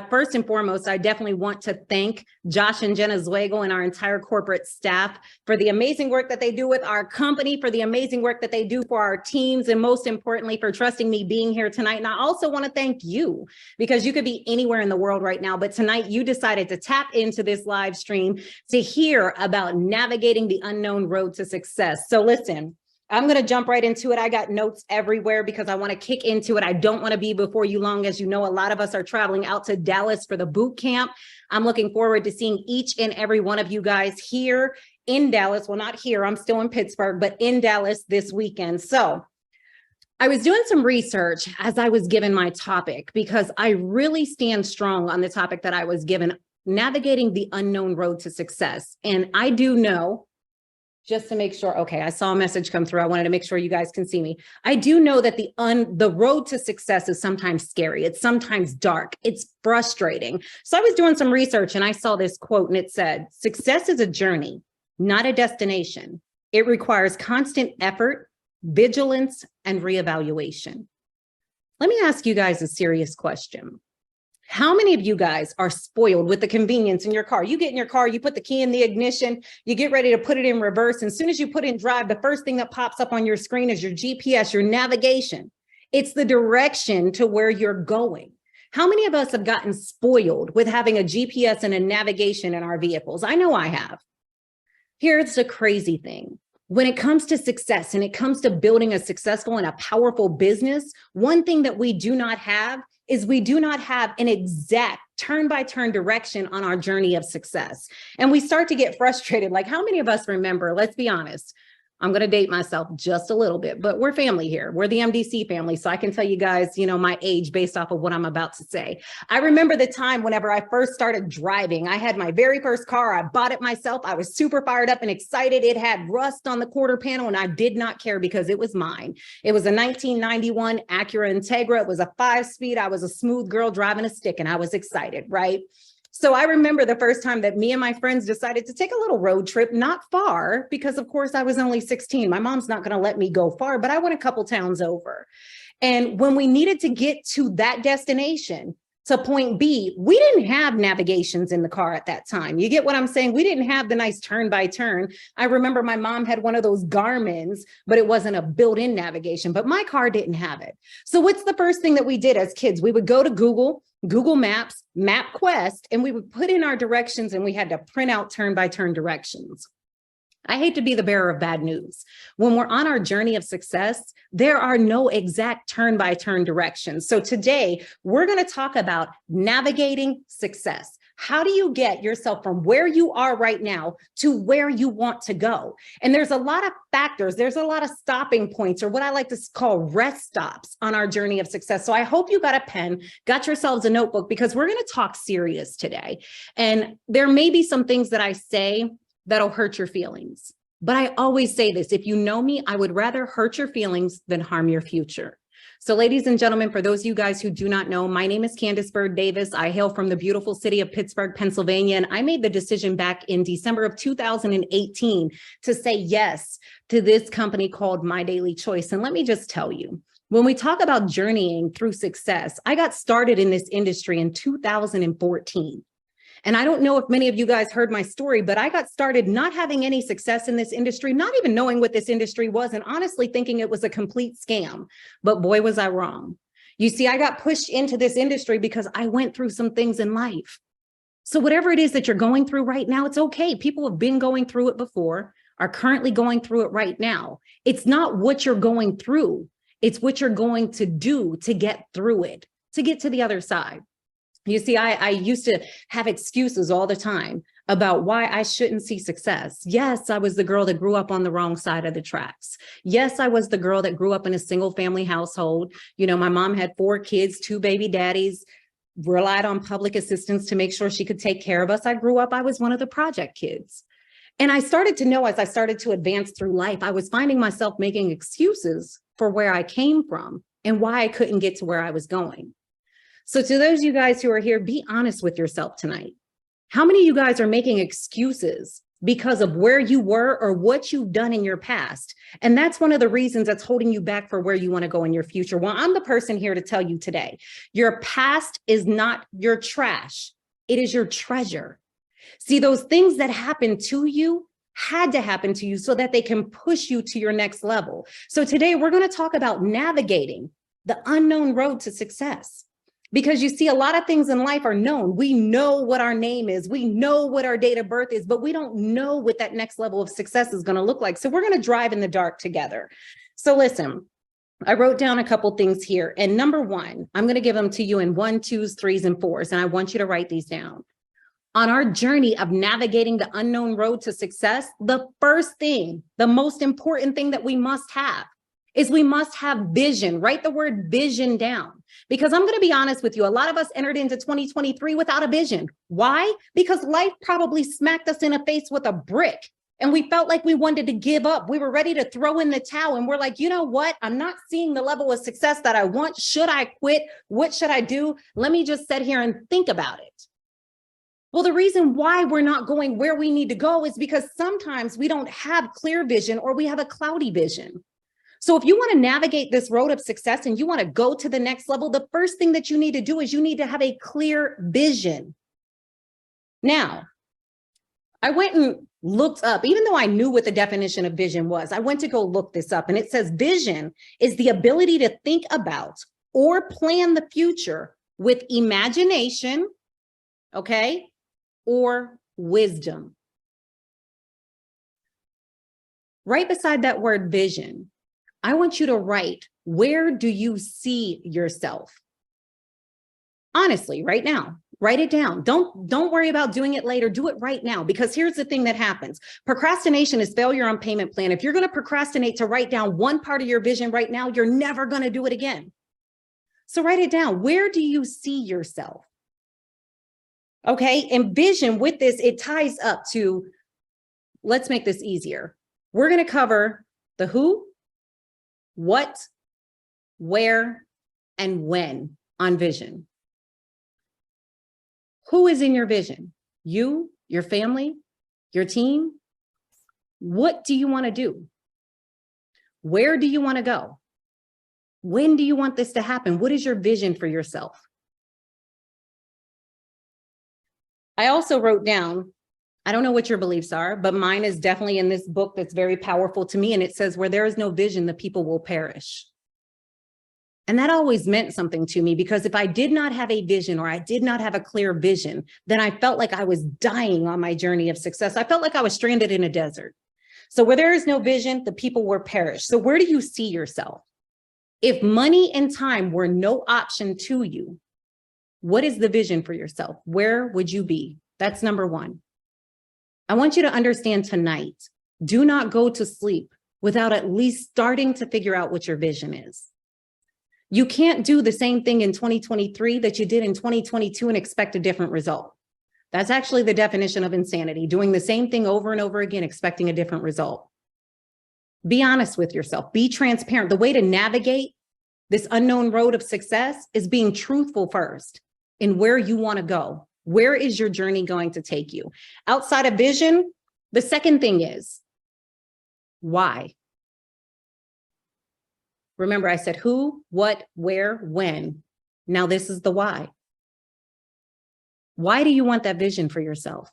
first and foremost, I definitely want to thank Josh and Jenna Zweigel and our entire corporate staff for the amazing work that they do with our company, for the amazing work that they do for our teams, and most importantly, for trusting me being here tonight. And I also want to thank you, because you could be anywhere in the world right now, but tonight you decided to tap into this live stream to hear about navigating the unknown road to success. So listen, I'm going to jump right into it. I got notes everywhere because I want to kick into it. I don't want to be before you long. As you know, a lot of us are traveling out to Dallas for the boot camp. I'm looking forward to seeing each and every one of you guys here in Dallas. Well, not here, I'm still in Pittsburgh, but in Dallas this weekend. So I was doing some research as I was given my topic, because I really stand strong on the topic that I was given, navigating the unknown road to success. And I do know, just to make sure, okay, I saw a message come through. I wanted to make sure you guys can see me. I do know that the road to success is sometimes scary. It's sometimes dark. It's frustrating. So I was doing some research and I saw this quote, and it said, "Success is a journey, not a destination. It requires constant effort, vigilance, and reevaluation." Let me ask you guys a serious question. How many of you guys are spoiled with the convenience in your car? You get in your car, you put the key in the ignition, you get ready to put it in reverse. And as soon as you put it in drive, the first thing that pops up on your screen is your GPS, your navigation. It's the direction to where you're going. How many of us have gotten spoiled with having a GPS and a navigation in our vehicles? I know I have. Here's the crazy thing. When it comes to success and it comes to building a successful and a powerful business, one thing that we do not have is we do not have an exact turn-by-turn direction on our journey of success. And we start to get frustrated. Like, how many of us remember, let's be honest, I'm going to date myself just a little bit, but we're family here. We're the MDC family. So I can tell you guys, my age based off of what I'm about to say. I remember the time whenever I first started driving. I had my very first car. I bought it myself. I was super fired up and excited. It had rust on the quarter panel and I did not care because it was mine. It was a 1991 Acura Integra. It was a 5-speed. I was a smooth girl driving a stick and I was excited, right? So I remember the first time that me and my friends decided to take a little road trip, not far, because of course I was only 16. My mom's not going to let me go far, but I went a couple towns over. And when we needed to get to that destination, to point B, we didn't have navigations in the car at that time. You get what I'm saying? We didn't have the nice turn by turn. I remember my mom had one of those Garmin's, but it wasn't a built-in navigation, but my car didn't have it. So what's the first thing that we did as kids? We would go to Google Maps, MapQuest, and we would put in our directions and we had to print out turn-by-turn directions. I hate to be the bearer of bad news. When we're on our journey of success, there are no exact turn-by-turn directions. So today, we're going to talk about navigating success. How do you get yourself from where you are right now to where you want to go? And there's a lot of factors. There's a lot of stopping points, or what I like to call rest stops on our journey of success. So I hope you got a pen, got yourselves a notebook, because we're going to talk serious today. And there may be some things that I say that'll hurt your feelings. But I always say this, if you know me, I would rather hurt your feelings than harm your future. So ladies and gentlemen, for those of you guys who do not know, my name is Candace Byrd Davis. I hail from the beautiful city of Pittsburgh, Pennsylvania, and I made the decision back in December of 2018 to say yes to this company called My Daily Choice. And let me just tell you, when we talk about journeying through success, I got started in this industry in 2014. And I don't know if many of you guys heard my story, but I got started not having any success in this industry, not even knowing what this industry was, and honestly thinking it was a complete scam. But boy, was I wrong. You see, I got pushed into this industry because I went through some things in life. So whatever it is that you're going through right now, it's okay. People have been going through it before, are currently going through it right now. It's not what you're going through. It's what you're going to do to get through it, to get to the other side. You see, I used to have excuses all the time about why I shouldn't see success. Yes, I was the girl that grew up on the wrong side of the tracks. Yes, I was the girl that grew up in a single family household. My mom had 4 kids, 2 baby daddies, relied on public assistance to make sure she could take care of us. I grew up, I was one of the project kids. And I started to know, as I started to advance through life, I was finding myself making excuses for where I came from and why I couldn't get to where I was going. So to those of you guys who are here, be honest with yourself tonight. How many of you guys are making excuses because of where you were or what you've done in your past. And that's one of the reasons that's holding you back for where you want to go in your future. Well, I'm the person here to tell you today, your past is not your trash. It is your treasure. See, those things that happened to you had to happen to you so that they can push you to your next level. So today we're going to talk about navigating the unknown road to success. Because you see, a lot of things in life are known. We know what our name is. We know what our date of birth is, but we don't know what that next level of success is going to look like. So we're going to drive in the dark together. So listen, I wrote down a couple things here. And number one, I'm going to give them to you in 1, 2s, 3s, and 4s. And I want you to write these down. On our journey of navigating the unknown road to success, the first thing, the most important thing that we must have is we must have vision. Write the word vision down. Because I'm going to be honest with you, a lot of us entered into 2023 without a vision. Why? Because life probably smacked us in the face with a brick and we felt like we wanted to give up. We were ready to throw in the towel and we're like, you know what? I'm not seeing the level of success that I want. Should I quit? What should I do? Let me just sit here and think about it. Well, the reason why we're not going where we need to go is because sometimes we don't have clear vision or we have a cloudy vision. So if you want to navigate this road of success and you want to go to the next level, the first thing that you need to do is you need to have a clear vision. Now, I went and looked up, even though I knew what the definition of vision was, I went to go look this up and it says vision is the ability to think about or plan the future with imagination, okay, or wisdom. Right beside that word vision, I want you to write, where do you see yourself? Honestly, right now, write it down. Don't worry about doing it later. Do it right now, because here's the thing that happens. Procrastination is failure on payment plan. If you're going to procrastinate to write down one part of your vision right now, you're never going to do it again. So write it down. Where do you see yourself? Okay. And vision with this, it ties up to, let's make this easier. We're going to cover the who, what, where, and when on vision. Who is in your vision? You, your family, your team? What do you want to do? Where do you want to go? When do you want this to happen? What is your vision for yourself? I also wrote down, I don't know what your beliefs are, but mine is definitely in this book that's very powerful to me. And it says, where there is no vision, the people will perish. And that always meant something to me, because if I did not have a vision or I did not have a clear vision, then I felt like I was dying on my journey of success. I felt like I was stranded in a desert. So where there is no vision, the people will perish. So where do you see yourself? If money and time were no option to you, what is the vision for yourself? Where would you be? That's number one. I want you to understand tonight, do not go to sleep without at least starting to figure out what your vision is. You can't do the same thing in 2023 that you did in 2022 and expect a different result. That's actually the definition of insanity, doing the same thing over and over again, expecting a different result. Be honest with yourself, be transparent. The way to navigate this unknown road of success is being truthful first in where you want to go. Where is your journey going to take you? Outside of vision, the second thing is why. Remember, I said who, what, where, when. Now this is the why. Why do you want that vision for yourself?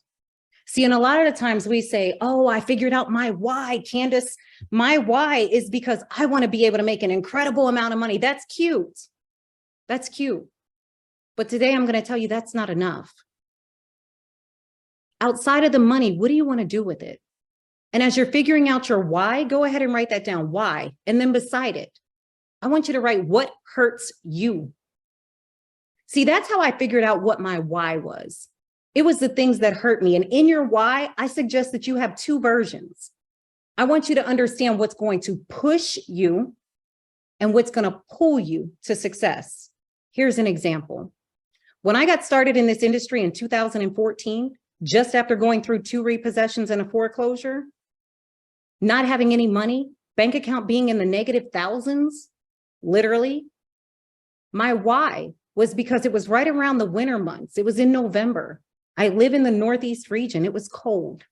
See, and a lot of the times we say, oh, I figured out my why, Candace. My why is because I want to be able to make an incredible amount of money. That's cute. That's cute. But today I'm going to tell you that's not enough. Outside of the money, what do you want to do with it? And as you're figuring out your why, go ahead and write that down, why. And then beside it, I want you to write what hurts you. See, that's how I figured out what my why was. It was the things that hurt me. And in your why, I suggest that you have two versions. I want you to understand what's going to push you and what's going to pull you to success. Here's an example. When I got started in this industry in 2014, just after going through 2 repossessions and a foreclosure, not having any money, bank account being in the negative thousands, literally, my why was because it was right around the winter months. It was in November. I live in the Northeast region. It was cold.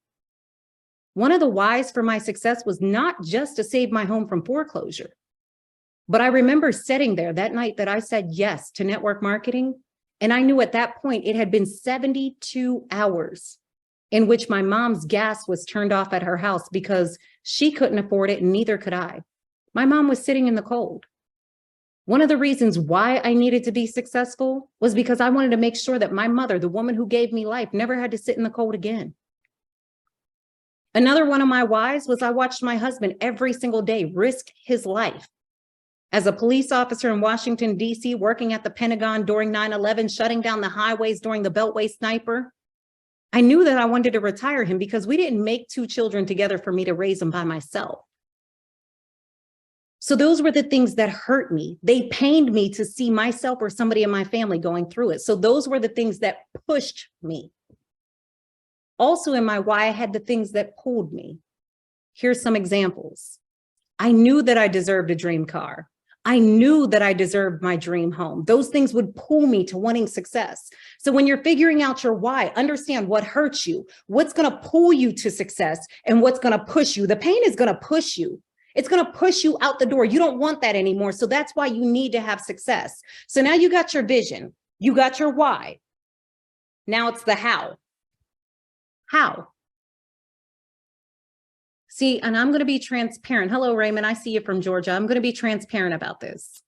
One of the whys for my success was not just to save my home from foreclosure, but I remember sitting there that night that I said yes to network marketing. And I knew at that point it had been 72 hours in which my mom's gas was turned off at her house because she couldn't afford it and neither could I. My mom was sitting in the cold. One of the reasons why I needed to be successful was because I wanted to make sure that my mother, the woman who gave me life, never had to sit in the cold again. Another one of my whys was I watched my husband every single day risk his life. As a police officer in Washington, D.C., working at the Pentagon during 9/11, shutting down the highways during the Beltway sniper, I knew that I wanted to retire him because we didn't make two children together for me to raise them by myself. So those were the things that hurt me. They pained me to see myself or somebody in my family going through it. So those were the things that pushed me. Also in my why, I had the things that pulled me. Here's some examples. I knew that I deserved a dream car. I knew that I deserved my dream home. Those things would pull me to wanting success. So when you're figuring out your why, understand what hurts you, what's going to pull you to success, and what's going to push you. The pain is going to push you. It's going to push you out the door. You don't want that anymore. So that's why you need to have success. So now you got your vision, you got your why. Now it's the how. How? See, and I'm going to be transparent. Hello, Raymond. I see you from Georgia. I'm going to be transparent about this.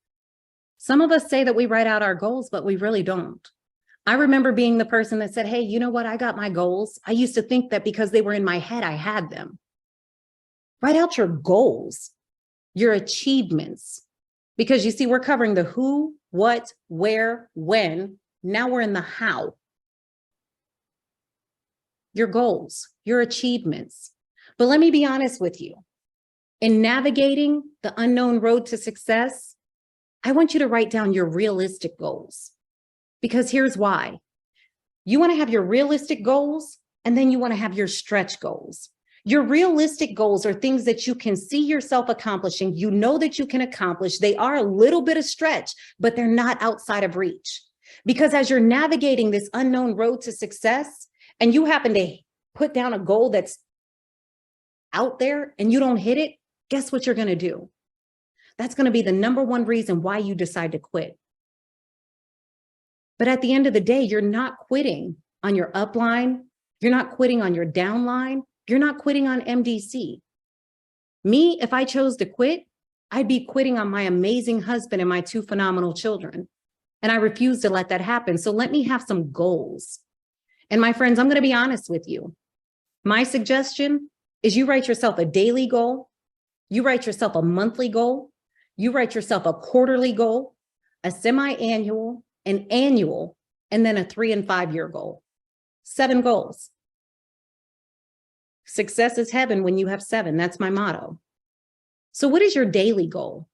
Some of us say that we write out our goals, but we really don't. I remember being the person that said, hey, you know what? I got my goals. I used to think that because they were in my head, I had them. Write out your goals, your achievements, because you see, we're covering the who, what, where, when. Now we're in the how. Your goals, your achievements. But let me be honest with you. In navigating the unknown road to success, I want you to write down your realistic goals. Because here's why. You want to have your realistic goals, and then you want to have your stretch goals. Your realistic goals are things that you can see yourself accomplishing. You know that you can accomplish. They are a little bit of stretch, but they're not outside of reach. Because as you're navigating this unknown road to success, and you happen to put down a goal that's out there and you don't hit it, guess what you're going to do? That's going to be the number one reason why you decide to quit. But at the end of the day, you're not quitting on your upline. You're not quitting on your downline. You're not quitting on MDC. Me, if I chose to quit, I'd be quitting on my amazing husband and my two phenomenal children. And I refuse to let that happen. So let me have some goals. And my friends, I'm going to be honest with you. My suggestion is you write yourself a daily goal. You write yourself a monthly goal. You write yourself a quarterly goal, a semi-annual, an annual, and then a 3- and 5-year goal. 7 goals. Success is heaven when you have 7. That's my motto. So what is your daily goal?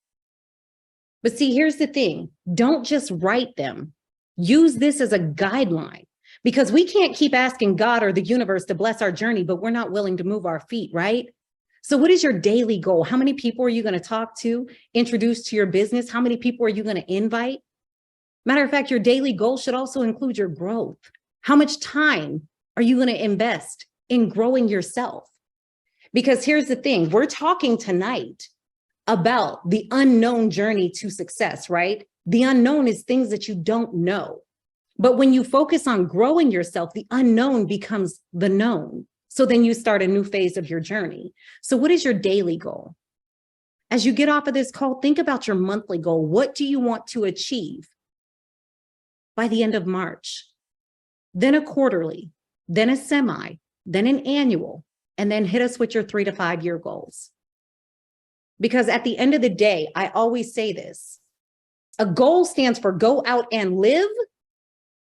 But see, here's the thing. Don't just write them. Use this as a guideline. Because we can't keep asking God or the universe to bless our journey, but we're not willing to move our feet, right? So what is your daily goal? How many people are you going to talk to, introduce to your business? How many people are you going to invite? Matter of fact, your daily goal should also include your growth. How much time are you going to invest in growing yourself? Because here's the thing, we're talking tonight about the unknown journey to success, right? The unknown is things that you don't know. But when you focus on growing yourself, the unknown becomes the known. So then you start a new phase of your journey. So what is your daily goal? As you get off of this call, think about your monthly goal. What do you want to achieve by the end of March? Then a quarterly, then a semi, then an annual, and then hit us with your 3- to 5-year goals. Because at the end of the day, I always say this, a goal stands for go out and live,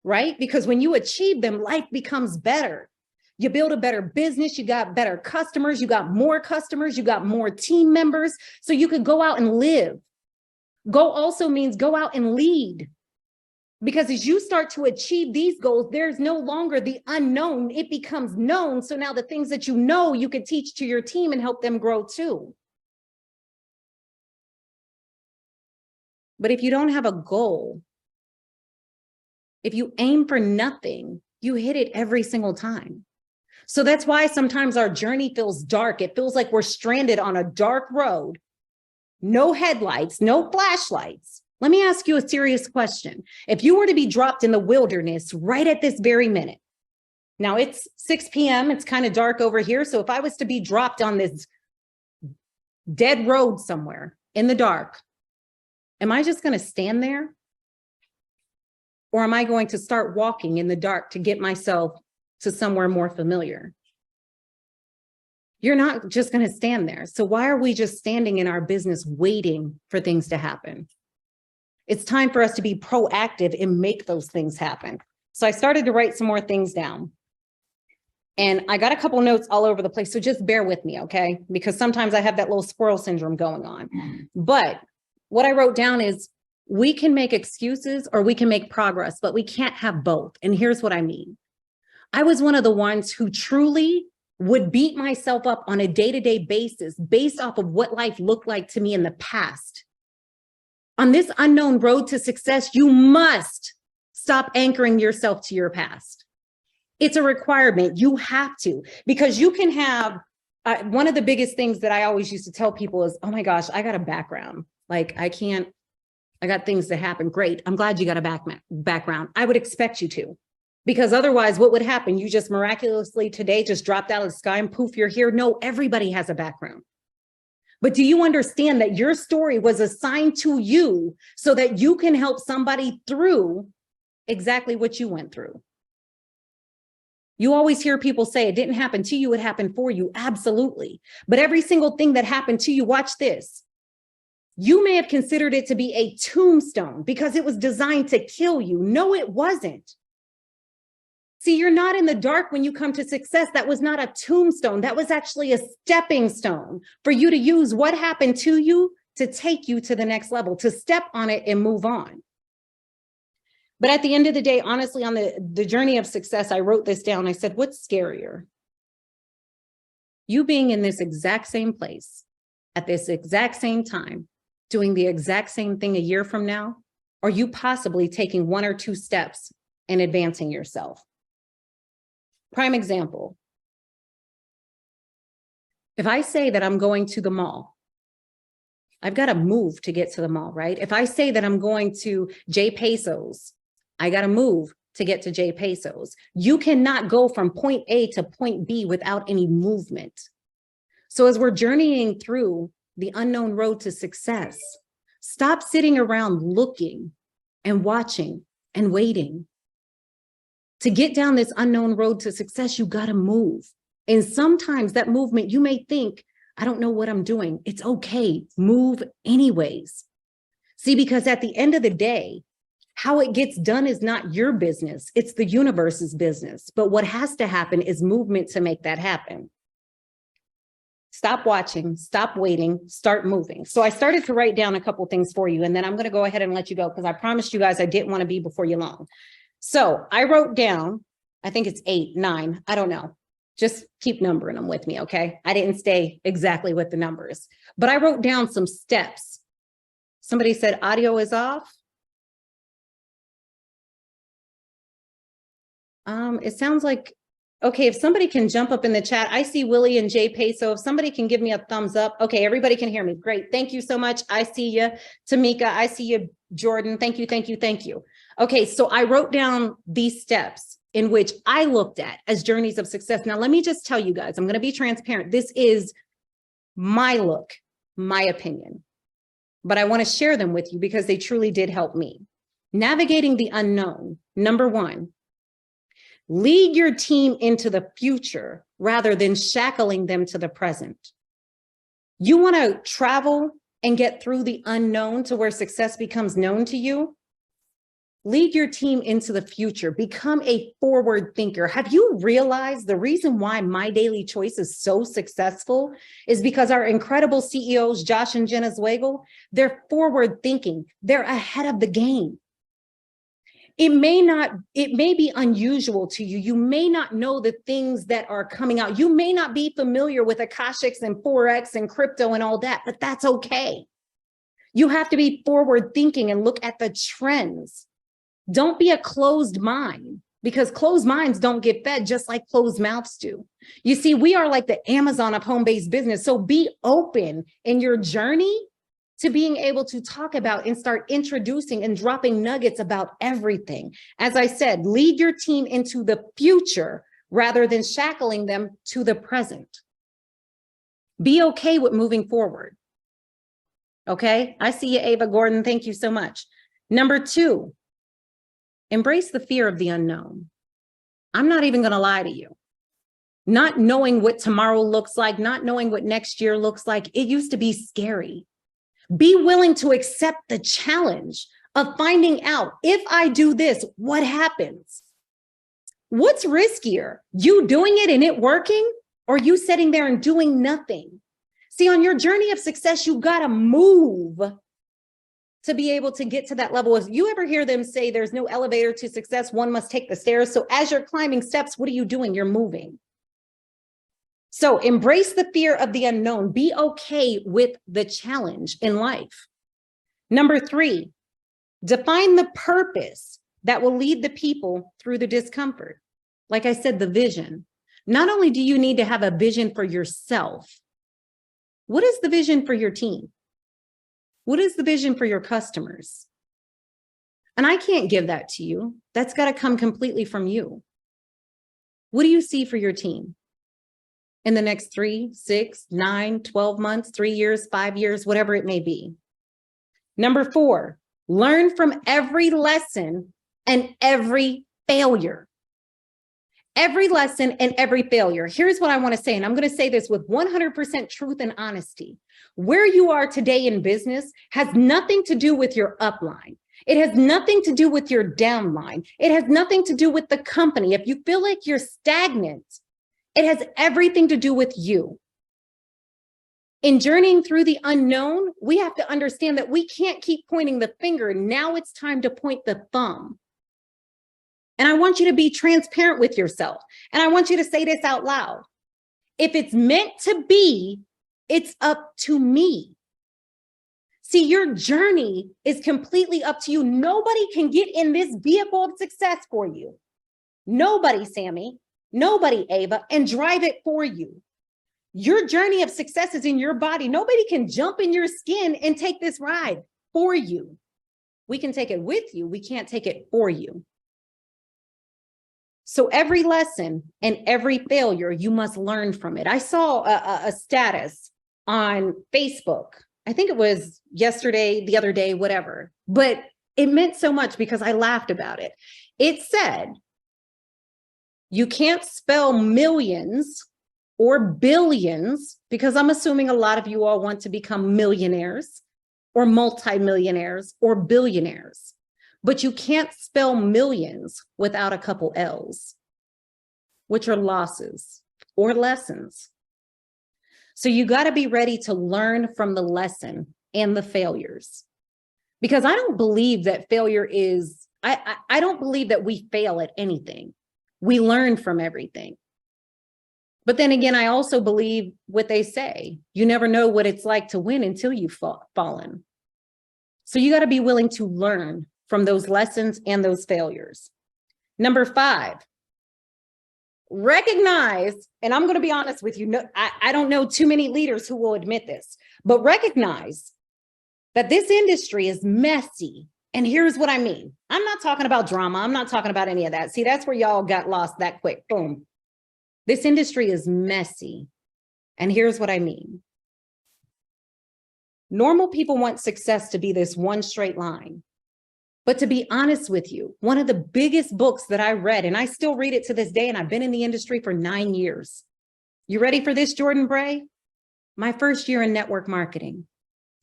right? Because when you achieve them, life becomes better. You build a better business, you got better customers, you got more team members, so you could go out and live. Go also means go out and lead. Because as you start to achieve these goals, there's no longer the unknown, it becomes known. So now the things that you know, you can teach to your team and help them grow too. But if you don't have a goal, if you aim for nothing, you hit it every single time. So that's why sometimes our journey feels dark. It feels like we're stranded on a dark road, no headlights, no flashlights. Let me ask you a serious question. If you were to be dropped in the wilderness right at this very minute, now it's 6 p.m., it's kind of dark over here. So if I was to be dropped on this dead road somewhere in the dark, am I just going to stand there? Or am I going to start walking in the dark to get myself to somewhere more familiar? You're not just going to stand there. So why are we just standing in our business waiting for things to happen? It's time for us to be proactive and make those things happen. So I started to write some more things down. And I got a couple notes all over the place. So just bear with me, okay? Because sometimes I have that little squirrel syndrome going on. But what I wrote down is we can make excuses or we can make progress, but we can't have both. And here's what I mean. I was one of the ones who truly would beat myself up on a day-to-day basis based off of what life looked like to me in the past. On this unknown road to success, you must stop anchoring yourself to your past. It's a requirement. You have to, because you can have, one of the biggest things that I always used to tell people is, oh my gosh, I got a background. Like I got things that happen. Great. I'm glad you got a background. I would expect you to, because otherwise what would happen? You just miraculously today just dropped out of the sky and poof, you're here. No, everybody has a background. But do you understand that your story was assigned to you so that you can help somebody through exactly what you went through? You always hear people say it didn't happen to you, it happened for you. Absolutely. But every single thing that happened to you, watch this. You may have considered it to be a tombstone because it was designed to kill you. No, it wasn't. See, you're not in the dark when you come to success. That was not a tombstone. That was actually a stepping stone for you to use what happened to you to take you to the next level, to step on it and move on. But at the end of the day, honestly, on the journey of success, I wrote this down. I said, what's scarier? You being in this exact same place at this exact same time, doing the exact same thing a year from now, or you possibly taking 1 or 2 steps and advancing yourself? Prime example. If I say that I'm going to the mall, I've got to move to get to the mall, right? If I say that I'm going to J Pesos, I got to move to get to J Pesos. You cannot go from point A to point B without any movement. So as we're journeying through the unknown road to success, stop sitting around looking and watching and waiting. To get down this unknown road to success, you got to move. And sometimes that movement, you may think, I don't know what I'm doing. It's okay. Move anyways. See, because at the end of the day, how it gets done is not your business. It's the universe's business. But what has to happen is movement to make that happen. Stop watching, stop waiting, start moving. So I started to write down a couple things for you, and then I'm going to go ahead and let you go because I promised you guys I didn't want to be before you long. So I wrote down, I think it's 8, 9, I don't know. Just keep numbering them with me, okay? I didn't stay exactly with the numbers, but I wrote down some steps. Somebody said audio is off. It sounds like, okay, if somebody can jump up in the chat, I see Willie and J Peso. If somebody can give me a thumbs up. Okay, everybody can hear me. Great. Thank you so much. I see you. Tamika, I see you. Jordan, thank you, thank you, thank you. Okay, so I wrote down these steps in which I looked at as journeys of success. Now, let me just tell you guys, I'm going to be transparent. This is my look, my opinion, but I want to share them with you because they truly did help me. Navigating the unknown. Number 1, lead your team into the future rather than shackling them to the present. You want to travel and get through the unknown to where success becomes known to you? Lead your team into the future. Become a forward thinker. Have you realized the reason why My Daily Choice is so successful is because our incredible CEOs, Josh and Jenna Zweigel, they're forward thinking. They're ahead of the game. It may be unusual to you. You may not know the things that are coming out. You may not be familiar with Akashics and Forex and crypto and all that, but that's okay. You have to be forward thinking and look at the trends. Don't be a closed mind. because closed minds don't get fed just like closed mouths do. You see, we are like the Amazon of home-based business. So be open in your journey to being able to talk about and start introducing and dropping nuggets about everything. As I said, lead your team into the future rather than shackling them to the present. Be okay with moving forward. Okay, I see you, Ava Gordon. Thank you so much. Number 2, embrace the fear of the unknown. I'm not even going to lie to you. Not knowing what tomorrow looks like, not knowing what next year looks like, it used to be scary. Be willing to accept the challenge of finding out, if I do this, what happens? What's riskier, you doing it and it working, or you sitting there and doing nothing? See, on your journey of success, you got to move to be able to get to that level. If you ever hear them say there's no elevator to success, one must take the stairs. So as you're climbing steps, what are you doing? You're moving. So embrace the fear of the unknown. Be okay with the challenge in life. Number 3, define the purpose that will lead the people through the discomfort. Like I said, the vision. Not only do you need to have a vision for yourself, what is the vision for your team? What is the vision for your customers? And I can't give that to you. That's got to come completely from you. What do you see for your team in the next 3, 6, 9, 12 months, 3 years, 5 years, whatever it may be? Number 4, learn from every lesson and every failure. Every lesson and every failure. Here's what I want to say, and I'm going to say this with 100% truth and honesty. Where you are today in business has nothing to do with your upline. It has nothing to do with your downline. It has nothing to do with the company. If you feel like you're stagnant, it has everything to do with you. In journeying through the unknown, we have to understand that we can't keep pointing the finger. Now it's time to point the thumb. And I want you to be transparent with yourself. And I want you to say this out loud. If it's meant to be, it's up to me. See, your journey is completely up to you. Nobody can get in this vehicle of success for you. Nobody, Sammy, nobody, Ava, and drive it for you. Your journey of success is in your body. Nobody can jump in your skin and take this ride for you. We can take it with you. We can't take it for you. So every lesson and every failure, you must learn from it. I saw a status on Facebook. I think it was yesterday, the other day, whatever, but it meant so much because I laughed about it. It said, you can't spell millions or billions, because I'm assuming a lot of you all want to become millionaires or multimillionaires or billionaires. But you can't spell millions without a couple L's, which are losses or lessons. So you got to be ready to learn from the lesson and the failures. Because I don't believe that failure is, I don't believe that we fail at anything. We learn from everything. But then again, I also believe what they say. You never know what it's like to win until you've fallen. So you got to be willing to learn from those lessons and those failures. Number 5, recognize, and I'm going to be honest with you, I don't know too many leaders who will admit this, but recognize that this industry is messy. And here's what I mean. I'm not talking about drama. I'm not talking about any of that. See, that's where y'all got lost that quick. Boom. This industry is messy. And here's what I mean. Normal people want success to be this one straight line. But to be honest with you, one of the biggest books that I read, and I still read it to this day, and I've been in the industry for 9 years. You ready for this, Jordan Bray? My first year in network marketing.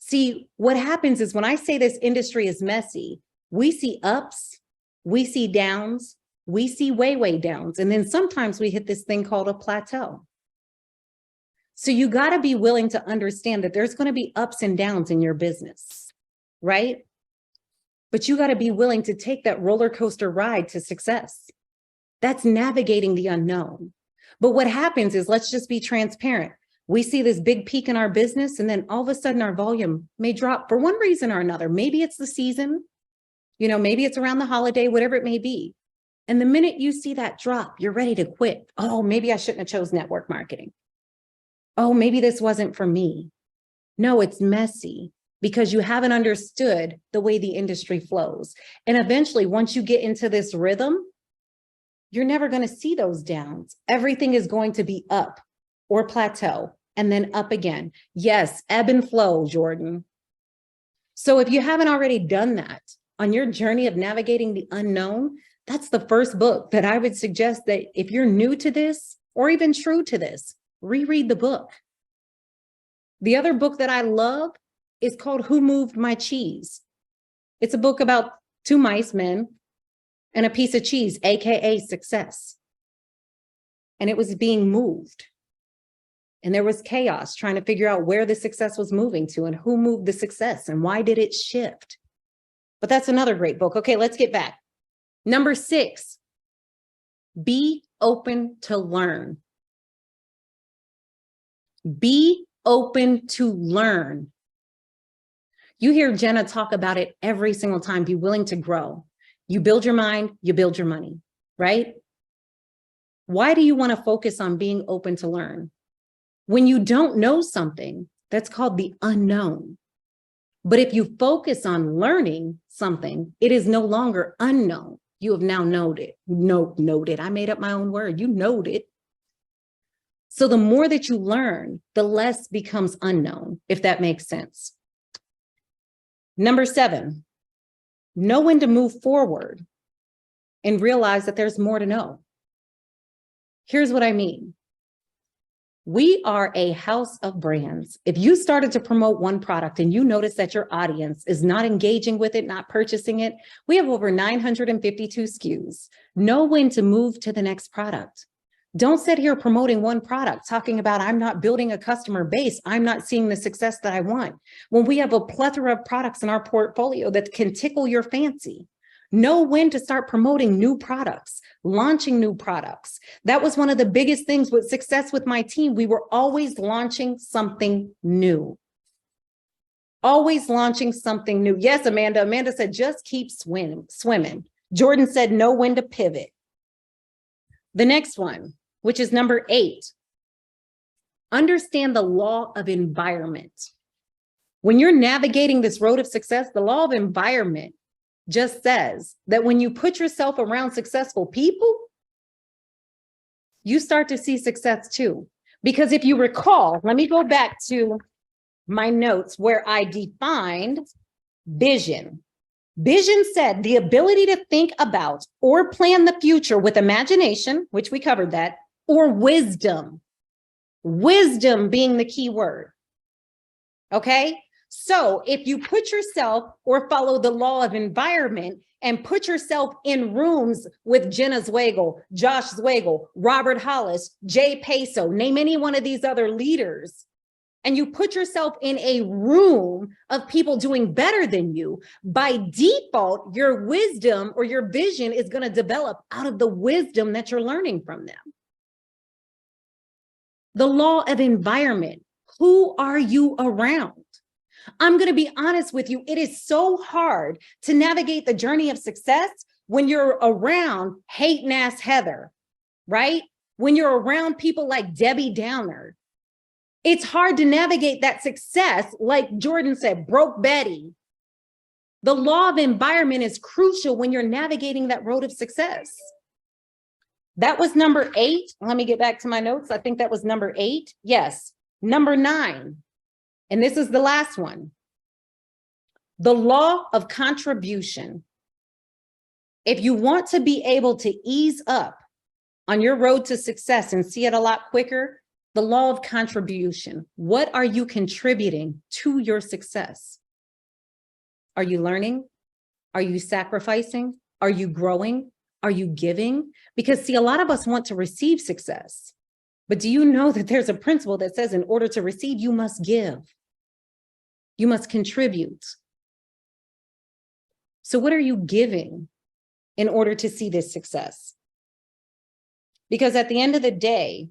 See, what happens is when I say this industry is messy, we see ups, we see downs, we see way downs, and then sometimes we hit this thing called a plateau. So you got to be willing to understand that there's going to be ups and downs in your business, right? But you got to be willing to take that roller coaster ride to success. That's navigating the unknown. But what happens is, let's just be transparent. We see this big peak in our business, and then all of a sudden our volume may drop for one reason or another. Maybe it's the season, maybe it's around the holiday, whatever it may be. And the minute you see that drop, you're ready to quit. Oh, maybe I shouldn't have chose network marketing. Oh, maybe this wasn't for me. No, it's messy because you haven't understood the way the industry flows. And eventually, once you get into this rhythm, you're never going to see those downs. Everything is going to be up or plateau and then up again. Yes, ebb and flow, Jordan. So if you haven't already done that on your journey of navigating the unknown, that's the first book that I would suggest that if you're new to this or even true to this, reread the book. The other book that I love is called Who Moved My Cheese? It's a book about two mice men and a piece of cheese, AKA success. And it was being moved. And there was chaos trying to figure out where the success was moving to and who moved the success and why did it shift. But that's another great book. Okay, let's get back. Number 6, be open to learn. Be open to learn. You hear Jenna talk about it every single time. Be willing to grow. You build your mind, you build your money, right? Why do you want to focus on being open to learn? When you don't know something, that's called the unknown. But if you focus on learning something, it is no longer unknown. You have now noted. I made up my own word. You knowed it. So the more that you learn, the less becomes unknown, if that makes sense. Number 7, know when to move forward and realize that there's more to know. Here's what I mean. We are a house of brands. If you started to promote one product and you notice that your audience is not engaging with it, not purchasing it, we have over 952 SKUs. Know when to move to the next product. Don't sit here promoting one product, talking about I'm not building a customer base. I'm not seeing the success that I want. When we have a plethora of products in our portfolio that can tickle your fancy. Know when to start promoting new products, launching new products. That was one of the biggest things with success with my team. We were always launching something new. Always launching something new. Yes, Amanda. Amanda said, just keep swimming. Jordan said, know when to pivot. The next one, which is number 8, understand the law of environment. When you're navigating this road of success, the law of environment just says that when you put yourself around successful people, you start to see success too. Because if you recall, let me go back to my notes where I defined vision. Vision said the ability to think about or plan the future with imagination, which we covered that, or wisdom. Wisdom being the key word. Okay? So if you put yourself or follow the law of environment and put yourself in rooms with Jenna Zweigel, Josh Zweigel, Robert Hollis, Jay Peso, name any one of these other leaders, and you put yourself in a room of people doing better than you, by default, your wisdom or your vision is going to develop out of the wisdom that you're learning from them. The law of environment. Who are you around? I'm going to be honest with you. It is so hard to navigate the journey of success when you're around hating ass Heather, right? When you're around people like Debbie Downer. It's hard to navigate that success, like Jordan said, broke Betty. The law of environment is crucial when you're navigating that road of success. That was number 8. Let me get back to my notes. I think that was number 8. Yes. Number 9. And this is the last one. The law of contribution. If you want to be able to ease up on your road to success and see it a lot quicker, the law of contribution. What are you contributing to your success? Are you learning? Are you sacrificing? Are you growing? Are you giving? Because see, a lot of us want to receive success. But do you know that there's a principle that says in order to receive, you must give. You must contribute. So what are you giving in order to see this success? Because at the end of the day,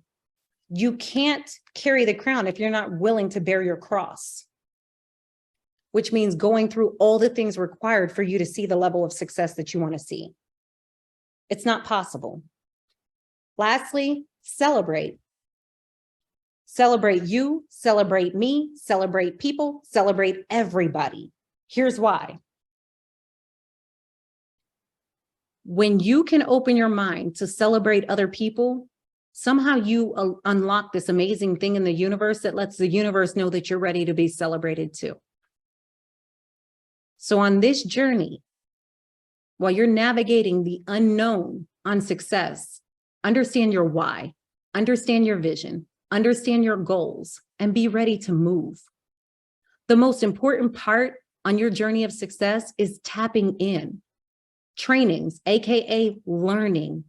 you can't carry the crown if you're not willing to bear your cross, which means going through all the things required for you to see the level of success that you want to see. It's not possible. Lastly, celebrate. Celebrate you, celebrate me, celebrate people, celebrate everybody. Here's why. When you can open your mind to celebrate other people, somehow you unlock this amazing thing in the universe that lets the universe know that you're ready to be celebrated too. So on this journey, while you're navigating the unknown on success, understand your why, understand your vision, understand your goals, and be ready to move. The most important part on your journey of success is tapping in. Trainings, AKA learning,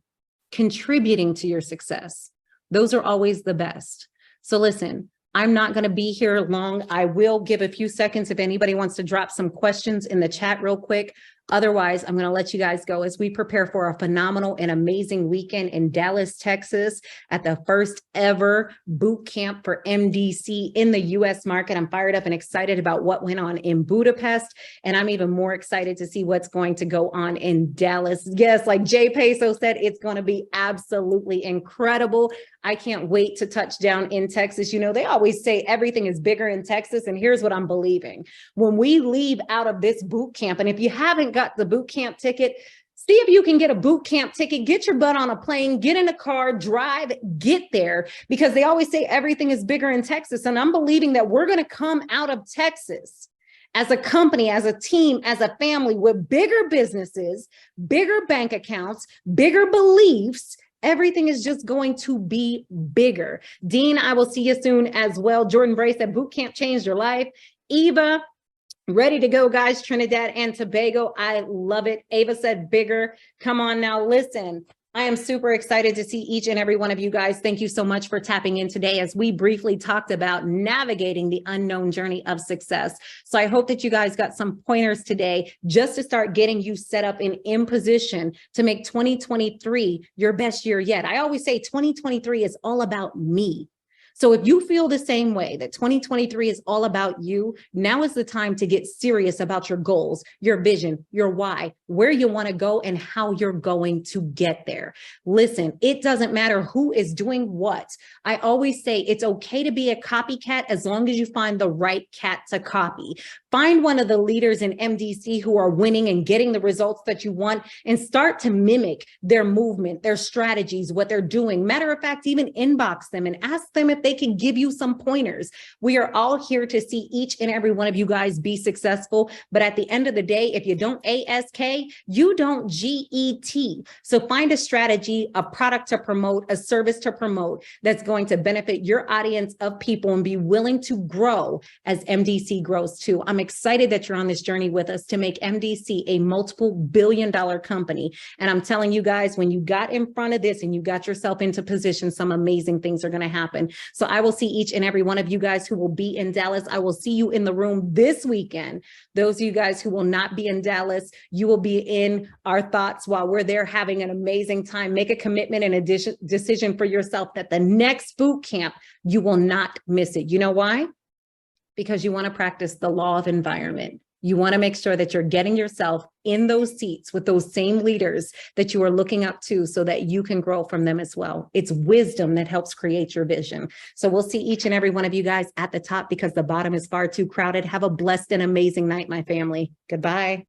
contributing to your success. Those are always the best. So listen, I'm not going to be here long. I will give a few seconds if anybody wants to drop some questions in the chat real quick. Otherwise, I'm going to let you guys go as we prepare for a phenomenal and amazing weekend in Dallas, Texas, at the first ever boot camp for MDC in the US market. I'm fired up and excited about what went on in Budapest, and I'm even more excited to see what's going to go on in Dallas. Yes, like Jay Peso said, it's going to be absolutely incredible. I can't wait to touch down in Texas. You know, they always say everything is bigger in Texas, and here's what I'm believing. When we leave out of this boot camp, and if you haven't got the boot camp ticket, see if you can get a boot camp ticket, get your butt on a plane, get in a car, drive, get there, because they always say everything is bigger in Texas. And I'm believing that we're going to come out of Texas as a company, as a team, as a family with bigger businesses, bigger bank accounts, bigger beliefs. Everything is just going to be bigger. Dean, I will see you soon as well. Jordan Bray said boot camp changed your life. Eva, ready to go, guys. Trinidad and Tobago. I love it. Ava said bigger. Come on now. Listen, I am super excited to see each and every one of you guys. Thank you so much for tapping in today as we briefly talked about navigating the unknown journey of success. So I hope that you guys got some pointers today just to start getting you set up and in position to make 2023 your best year yet. I always say 2023 is all about me. So if you feel the same way, that 2023 is all about you, now is the time to get serious about your goals, your vision, your why, where you want to go, and how you're going to get there. Listen, it doesn't matter who is doing what. I always say it's okay to be a copycat as long as you find the right cat to copy. Find one of the leaders in MDC who are winning and getting the results that you want, and start to mimic their movement, their strategies, what they're doing. Matter of fact, even inbox them and ask them if they can give you some pointers. We are all here to see each and every one of you guys be successful. But at the end of the day, if you don't ASK, you don't GET. So find a strategy, a product to promote, a service to promote that's going to benefit your audience of people and be willing to grow as MDC grows too. I'm excited that you're on this journey with us to make MDC a multiple billion-dollar company. And I'm telling you guys, when you got in front of this and you got yourself into position, some amazing things are going to happen. So I will see each and every one of you guys who will be in Dallas. I will see you in the room this weekend. Those of you guys who will not be in Dallas, you will be in our thoughts while we're there having an amazing time. Make a commitment and a decision for yourself that the next boot camp, you will not miss it. You know why? Because you want to practice the law of environment. You want to make sure that you're getting yourself in those seats with those same leaders that you are looking up to so that you can grow from them as well. It's wisdom that helps create your vision. So we'll see each and every one of you guys at the top because the bottom is far too crowded. Have a blessed and amazing night, my family. Goodbye.